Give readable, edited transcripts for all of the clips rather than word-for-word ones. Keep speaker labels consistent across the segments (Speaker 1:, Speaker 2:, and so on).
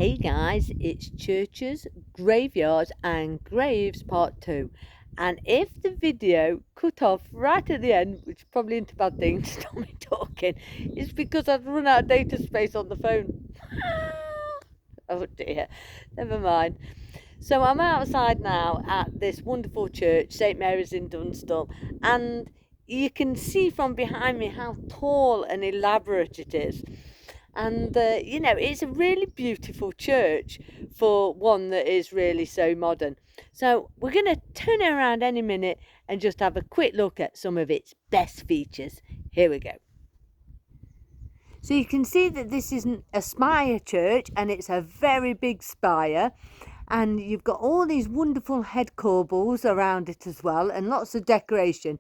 Speaker 1: Hey guys, it's churches, graveyards and graves part 2. And if the video cut off right at the end, which probably isn't a bad thing to stop me talking, it's because I've run out of data space on the phone. Oh dear, never mind. So I'm outside now at this wonderful church, St Mary's in Dunstall, and you can see from behind me how tall and elaborate it is. And it's a really beautiful church for one that is really so modern. So we're going to turn it around any minute and just have a quick look at some of its best features. Here we go. So you can see that this isn't a spire church, and it's a very big spire, and you've got all these wonderful head corbels around it as well, and lots of decoration.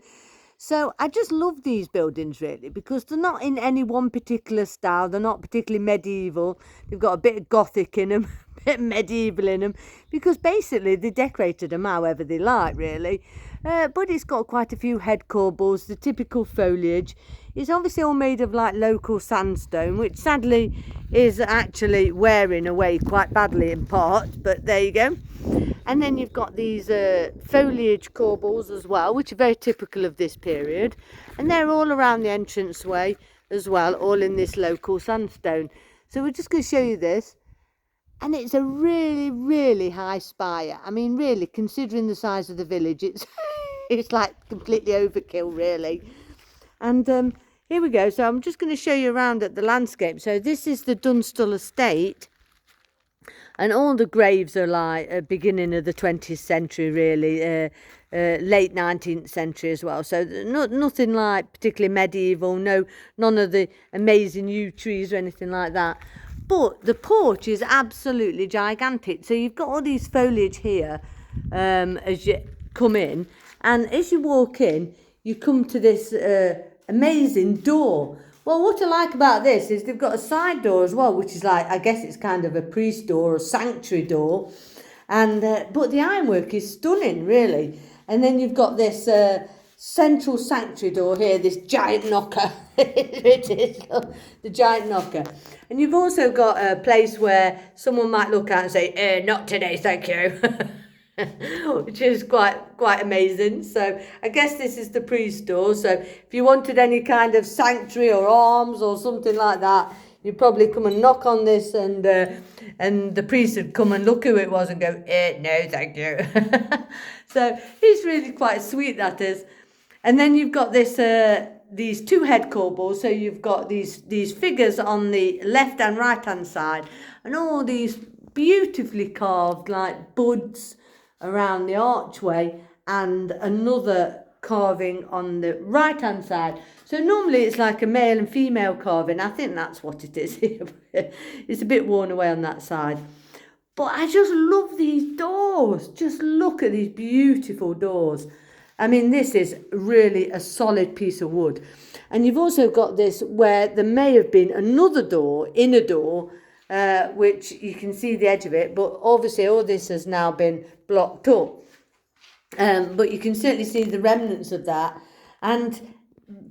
Speaker 1: So I just love these buildings really, because they're not in any one particular style. They're not particularly medieval. They've got a bit of Gothic in them, a bit medieval in them, because basically they decorated them however they like really. But it's got quite a few head corbels, the typical foliage. It's obviously all made of like local sandstone, which sadly is actually wearing away quite badly in parts, but there you go. And then you've got these foliage corbels as well, which are very typical of this period. And they're all around the entranceway as well, all in this local sandstone. So we're just going to show you this. And it's a really, really high spire. I mean, really, considering the size of the village, it's like completely overkill, really. And here we go. So I'm just going to show you around at the landscape. So this is the Dunstall estate. And all the graves are like beginning of the 20th century, really, late 19th century as well. So nothing like particularly medieval, none of the amazing yew trees or anything like that. But the porch is absolutely gigantic. So you've got all these foliage here as you come in. And as you walk in, you come to this amazing door. Well, what I like about this is they've got a side door as well, which is like, I guess it's kind of a priest door or sanctuary door. And but the ironwork is stunning, really. And then you've got this central sanctuary door here, this giant knocker. It is, the giant knocker. And you've also got a place where someone might look at and say, not today, thank you. Which is quite amazing. So I guess this is the priest door. So if you wanted any kind of sanctuary or arms or something like that, you'd probably come and knock on this, and the priest would come and look who it was and go, no, thank you. So it's really quite sweet, that is. And then you've got this these two head corbels. So you've got these figures on the left and right hand side, and all these beautifully carved like buds around the archway, and another carving on the right hand side. So normally it's like a male and female carving. I think that's what it is. It's a bit worn away on that side. But I just love these doors. Just look at these beautiful doors. I mean, this is really a solid piece of wood. And you've also got this where there may have been another door, inner door, which you can see the edge of it, but obviously all this has now been blocked up. But you can certainly see the remnants of that, and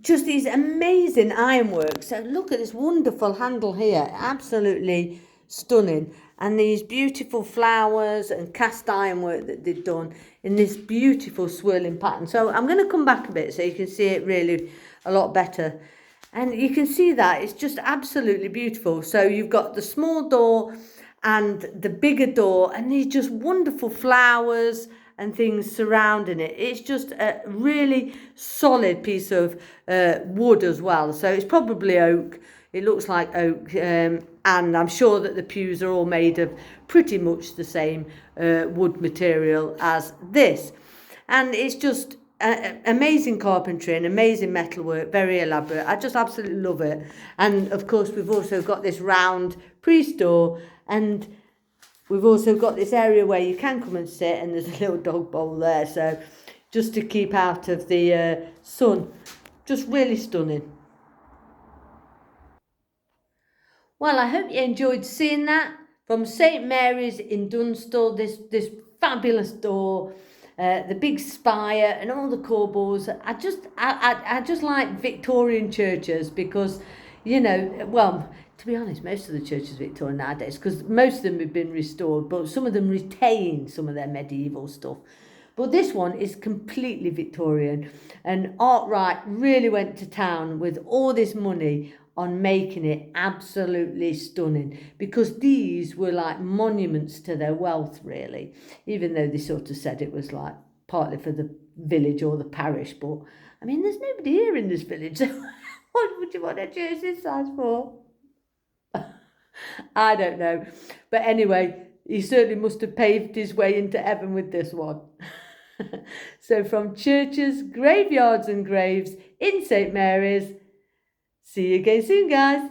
Speaker 1: just these amazing ironwork. So look at this wonderful handle here, absolutely stunning, and these beautiful flowers and cast ironwork that they've done in this beautiful swirling pattern. So I'm going to come back a bit so you can see it really a lot better. And you can see that it's just absolutely beautiful. So you've got the small door and the bigger door, and these just wonderful flowers and things surrounding it. It's just a really solid piece of wood as well. So it's probably oak. It looks like oak, and I'm sure that the pews are all made of pretty much the same wood material as this. And it's just amazing carpentry and amazing metalwork, very elaborate. I just absolutely love it. And of course we've also got this round priest door, and we've also got this area where you can come and sit, and there's a little dog bowl there, so just to keep out of the sun. Just really stunning. Well, I hope you enjoyed seeing that from St Mary's in Dunstall, this fabulous door. The big spire and all the corbels. I just like Victorian churches because, well, to be honest, most of the churches are Victorian nowadays, because most of them have been restored, but some of them retain some of their medieval stuff. But this one is completely Victorian, and Arkwright really went to town with all this money on making it absolutely stunning, because these were like monuments to their wealth, really, even though they sort of said it was like partly for the village or the parish. But I mean, there's nobody here in this village, so what would you want to choose this size for? I don't know. But anyway, he certainly must have paved his way into heaven with this one. So from churches, graveyards and graves in St Mary's, see you again soon, guys.